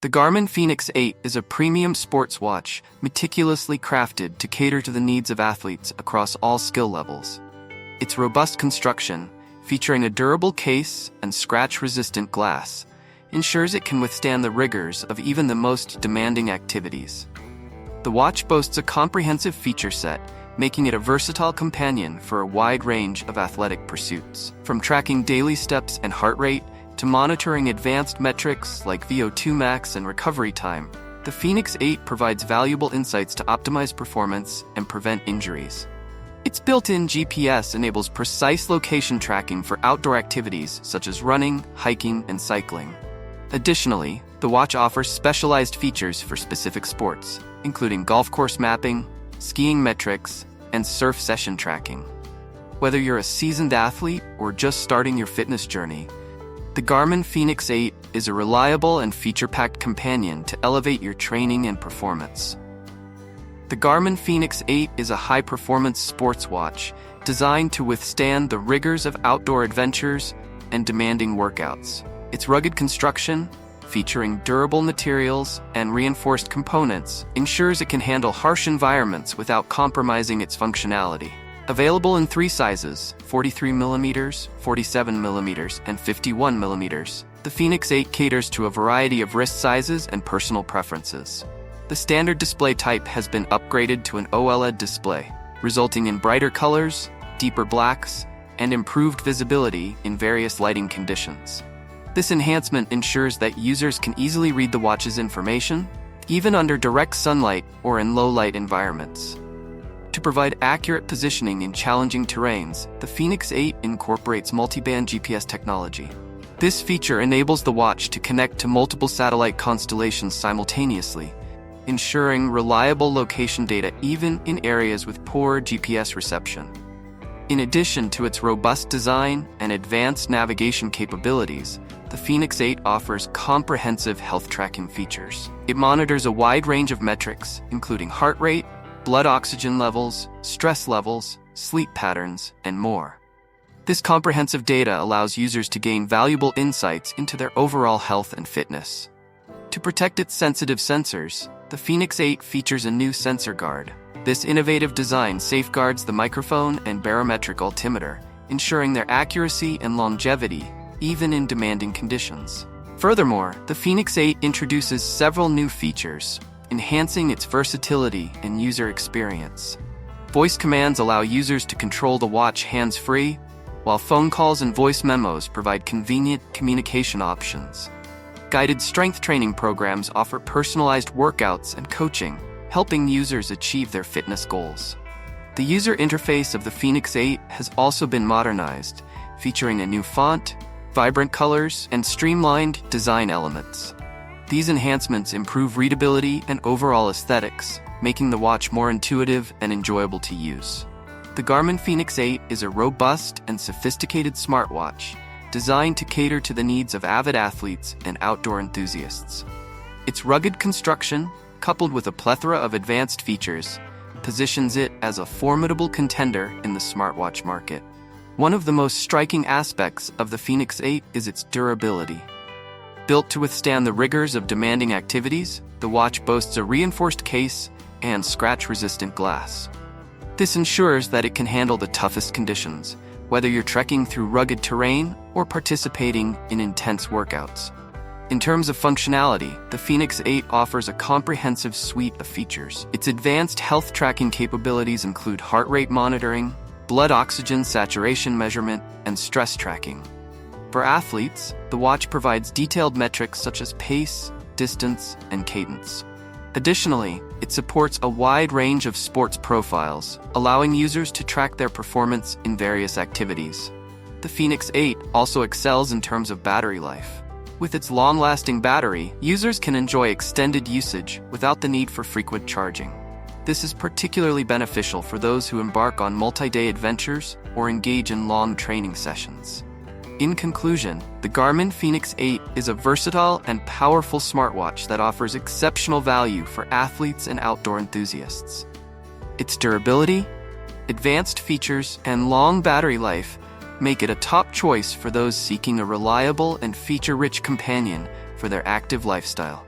The Garmin FENIX 8 is a premium sports watch meticulously crafted to cater to the needs of athletes across all skill levels. Its robust construction, featuring a durable case and scratch-resistant glass, ensures it can withstand the rigors of even the most demanding activities. The watch boasts a comprehensive feature set, making it a versatile companion for a wide range of athletic pursuits. From tracking daily steps and heart rate to monitoring advanced metrics like VO2 max and recovery time, the FENIX 8 provides valuable insights to optimize performance and prevent injuries. Its built-in GPS enables precise location tracking for outdoor activities such as running, hiking, and cycling. Additionally, the watch offers specialized features for specific sports, including golf course mapping, skiing metrics, and surf session tracking. Whether you're a seasoned athlete or just starting your fitness journey, the Garmin FENIX 8 is a reliable and feature-packed companion to elevate your training and performance. The Garmin FENIX 8 is a high-performance sports watch designed to withstand the rigors of outdoor adventures and demanding workouts. Its rugged construction, featuring durable materials and reinforced components, ensures it can handle harsh environments without compromising its functionality. Available in 3 sizes, 43mm, 47mm, and 51mm, the FENIX 8 caters to a variety of wrist sizes and personal preferences. The standard display type has been upgraded to an OLED display, resulting in brighter colors, deeper blacks, and improved visibility in various lighting conditions. This enhancement ensures that users can easily read the watch's information, even under direct sunlight or in low-light environments. To provide accurate positioning in challenging terrains, the FENIX 8 incorporates multi-band GPS technology. This feature enables the watch to connect to multiple satellite constellations simultaneously, ensuring reliable location data even in areas with poor GPS reception. In addition to its robust design and advanced navigation capabilities, the FENIX 8 offers comprehensive health tracking features. It monitors a wide range of metrics, including heart rate, blood oxygen levels, stress levels, sleep patterns, and more. This comprehensive data allows users to gain valuable insights into their overall health and fitness. To protect its sensitive sensors, the FENIX 8 features a new sensor guard. This innovative design safeguards the microphone and barometric altimeter, ensuring their accuracy and longevity even in demanding conditions. Furthermore, the FENIX 8 introduces several new features, enhancing its versatility and user experience. Voice commands allow users to control the watch hands-free, while phone calls and voice memos provide convenient communication options. Guided strength training programs offer personalized workouts and coaching, helping users achieve their fitness goals. The user interface of the FENIX 8 has also been modernized, featuring a new font, vibrant colors, and streamlined design elements. These enhancements improve readability and overall aesthetics, making the watch more intuitive and enjoyable to use. The Garmin FENIX 8 is a robust and sophisticated smartwatch designed to cater to the needs of avid athletes and outdoor enthusiasts. Its rugged construction, coupled with a plethora of advanced features, positions it as a formidable contender in the smartwatch market. One of the most striking aspects of the FENIX 8 is its durability. Built to withstand the rigors of demanding activities, the watch boasts a reinforced case and scratch-resistant glass. This ensures that it can handle the toughest conditions, whether you're trekking through rugged terrain or participating in intense workouts. In terms of functionality, the FENIX 8 offers a comprehensive suite of features. Its advanced health tracking capabilities include heart rate monitoring, blood oxygen saturation measurement, and stress tracking. For athletes, the watch provides detailed metrics such as pace, distance, and cadence. Additionally, it supports a wide range of sports profiles, allowing users to track their performance in various activities. The FENIX 8 also excels in terms of battery life. With its long-lasting battery, users can enjoy extended usage without the need for frequent charging. This is particularly beneficial for those who embark on multi-day adventures or engage in long training sessions. In conclusion, the Garmin FENIX 8 is a versatile and powerful smartwatch that offers exceptional value for athletes and outdoor enthusiasts. Its durability, advanced features, and long battery life make it a top choice for those seeking a reliable and feature-rich companion for their active lifestyle.